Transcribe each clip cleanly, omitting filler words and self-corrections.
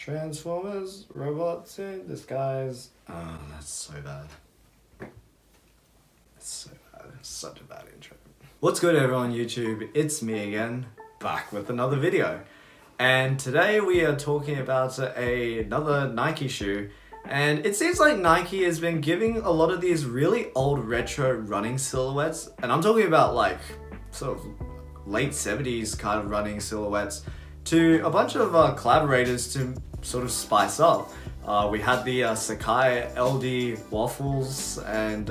Transformers, robots in disguise. Oh, that's so bad. That's so bad. It's such a bad intro. What's good, everyone on YouTube? It's me again, back with another video. And today we are talking about another Nike shoe. And it seems like Nike has been giving a lot of these really old retro running silhouettes. And I'm talking about like sort of late 70s kind of running silhouettes to a bunch of collaborators to sort of spice up. We had the Sakai LD waffles, and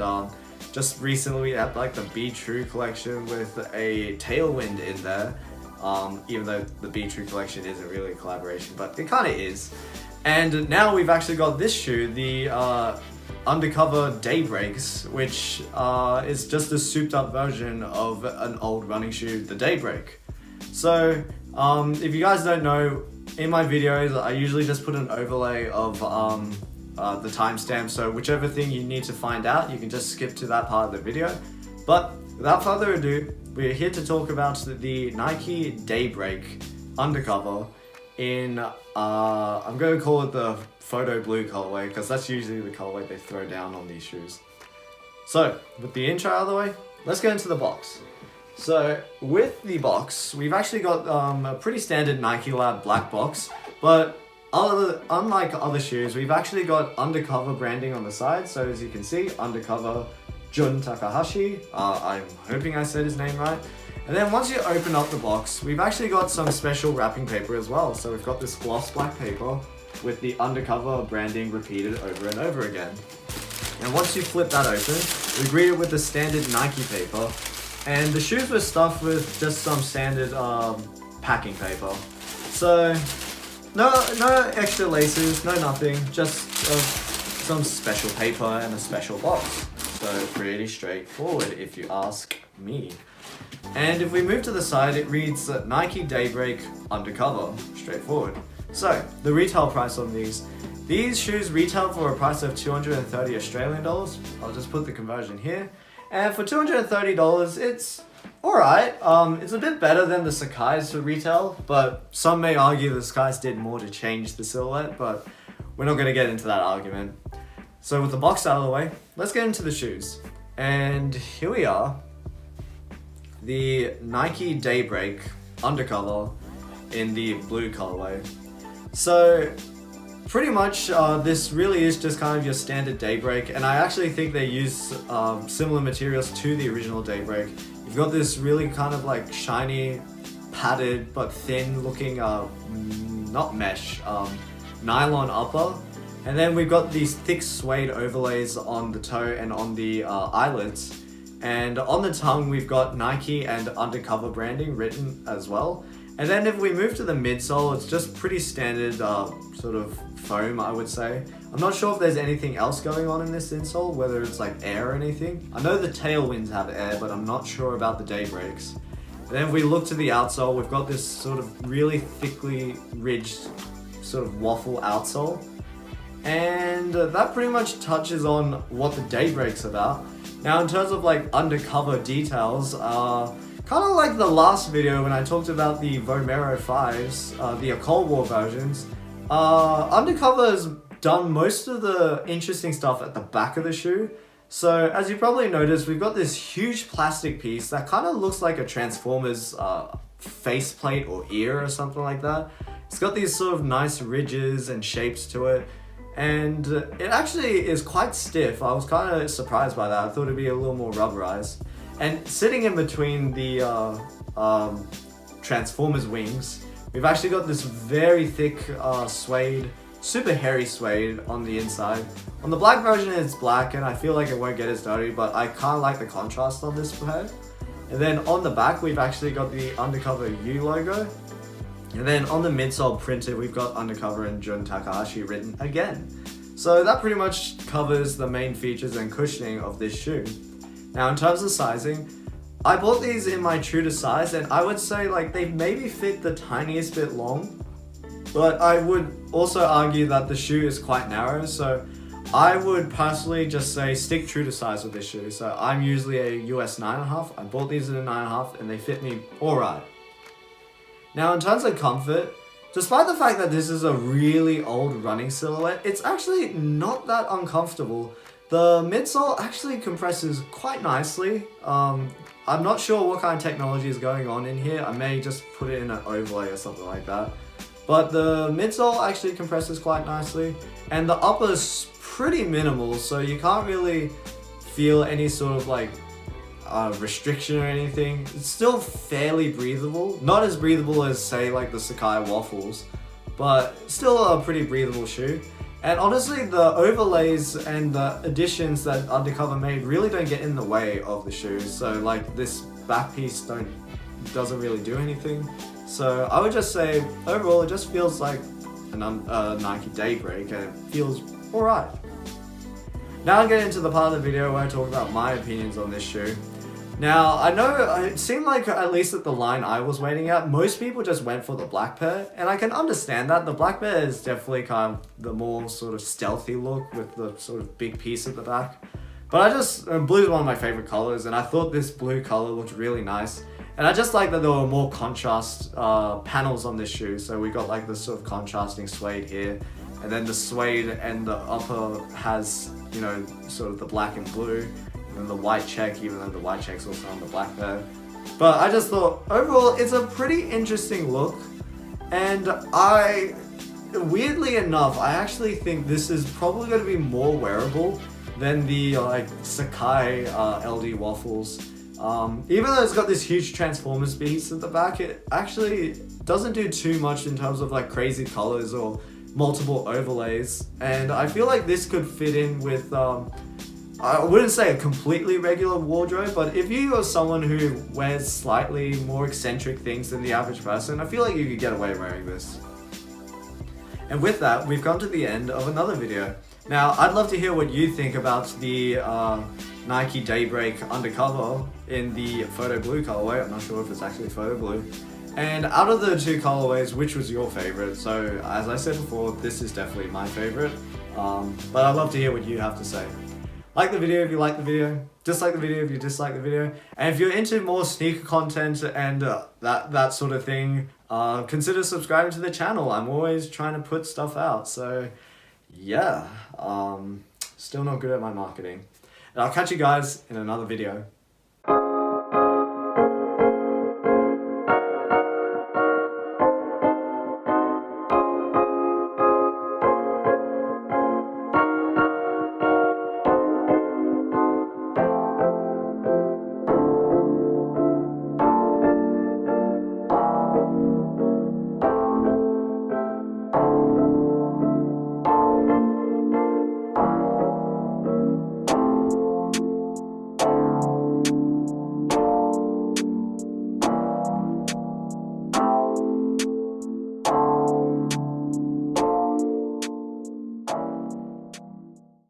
just recently we had like the Be True collection with a Tailwind in there, even though the Be True collection isn't really a collaboration, but it kind of is. And now we've actually got this shoe, the Undercover Daybreaks, which is just a souped up version of an old running shoe, the Daybreak. So if you guys don't know, in my videos I usually just put an overlay of the timestamp, so whichever thing you need to find out, you can just skip to that part of the video. But without further ado, we're here to talk about the Nike Daybreak Undercover in, I'm going to call it the photo blue colorway, because that's usually the colorway they throw down on these shoes. So with the intro out of the way, let's get into the box. So with the box, we've actually got a pretty standard Nike Lab black box, but unlike other shoes, we've actually got Undercover branding on the side. So as you can see, Undercover Jun Takahashi, I'm hoping I said his name right. And then once you open up the box, we've actually got some special wrapping paper as well. So we've got this gloss black paper with the Undercover branding repeated over and over again. And once you flip that open, we greet it with the standard Nike paper. And the shoes were stuffed with just some standard packing paper. So no extra laces, no nothing, just some special paper and a special box. So pretty straightforward if you ask me. And if we move to the side, it reads Nike Daybreak Undercover, straightforward. So the retail price on these shoes retail for a price of 230 Australian dollars. I'll just put the conversion here. And for $230, it's alright. It's a bit better than the Sakai's for retail, but some may argue the Sakai's did more to change the silhouette, but we're not going to get into that argument. So with the box out of the way, let's get into the shoes. And here we are, the Nike Daybreak Undercover in the blue colorway. So pretty much this really is just kind of your standard Daybreak, and I actually think they use similar materials to the original Daybreak. You've got this really kind of like shiny, padded but thin looking, not mesh, nylon upper. And then we've got these thick suede overlays on the toe and on the eyelids. And on the tongue we've got Nike and Undercover branding written as well. And then if we move to the midsole, it's just pretty standard sort of foam, I would say. I'm not sure if there's anything else going on in this insole, whether it's like air or anything. I know the Tailwinds have air, but I'm not sure about the Daybreaks. And then if we look to the outsole, we've got this sort of really thickly ridged sort of waffle outsole. And that pretty much touches on what the Daybreak's about. Now in terms of like undercover details, kind of like the last video when I talked about the Vomero 5s, the Cold War versions, Undercover has done most of the interesting stuff at the back of the shoe. So as you probably noticed, we've got this huge plastic piece that kind of looks like a Transformers faceplate or ear or something like that. It's got these sort of nice ridges and shapes to it. And it actually is quite stiff. I was kind of surprised by that. I thought it'd be a little more rubberized. And sitting in between the Transformers wings, we've actually got this very thick suede, super hairy suede on the inside. On the black version it's black and I feel like it won't get as dirty, but I kind of like the contrast on this pair. And then on the back we've actually got the Undercover U logo. And then on the midsole printed, we've got Undercover and Jun Takahashi written again. So that pretty much covers the main features and cushioning of this shoe. Now in terms of sizing, I bought these in my true to size, and I would say like they maybe fit the tiniest bit long, but I would also argue that the shoe is quite narrow, so I would personally just say stick true to size with this shoe. So I'm usually a US 9.5, I bought these in a 9.5 and they fit me alright. Now in terms of comfort, Despite the fact that this is a really old running silhouette, it's actually not that uncomfortable. The midsole actually compresses quite nicely. I'm not sure what kind of technology is going on in here. I may just put it in an overlay or something like that. But the midsole actually compresses quite nicely, and the upper is pretty minimal, so you can't really feel any sort of like restriction or anything. It's still fairly breathable. Not as breathable as, say, like the Sacai Waffles, but still a pretty breathable shoe. And honestly, the overlays and the additions that Undercover made really don't get in the way of the shoes. So like this back piece doesn't really do anything. So I would just say overall it just feels like a Nike Daybreak, and it feels alright. Now I'll get into the part of the video where I talk about my opinions on this shoe. Now, I know it seemed like, at least at the line I was waiting at, most people just went for the black pair, and I can understand that. The black pair is definitely kind of the more sort of stealthy look with the sort of big piece at the back. But blue is one of my favorite colors, and I thought this blue color looked really nice. And I just like that there were more contrast panels on this shoe. So we got like this sort of contrasting suede here, and then the suede and the upper has, you know, sort of the black and blue. And the white check, even though the white check's also on the black pair. But I just thought, overall, it's a pretty interesting look. And weirdly enough, I actually think this is probably going to be more wearable than the like Sacai LD Waffles. Even though it's got this huge Transformers piece at the back, it actually doesn't do too much in terms of like crazy colors or multiple overlays. And I feel like this could fit in with I wouldn't say a completely regular wardrobe, but if you are someone who wears slightly more eccentric things than the average person, I feel like you could get away wearing this. And with that, we've come to the end of another video. Now, I'd love to hear what you think about the Nike Daybreak Undercover in the photo blue colorway. I'm not sure if it's actually photo blue. And out of the two colorways, which was your favorite? So, as I said before, this is definitely my favorite. But I'd love to hear what you have to say. Like the video if you like the video, dislike the video if you dislike the video, and if you're into more sneaker content and that sort of thing, consider subscribing to the channel. I'm always trying to put stuff out, so yeah, still not good at my marketing. And I'll catch you guys in another video.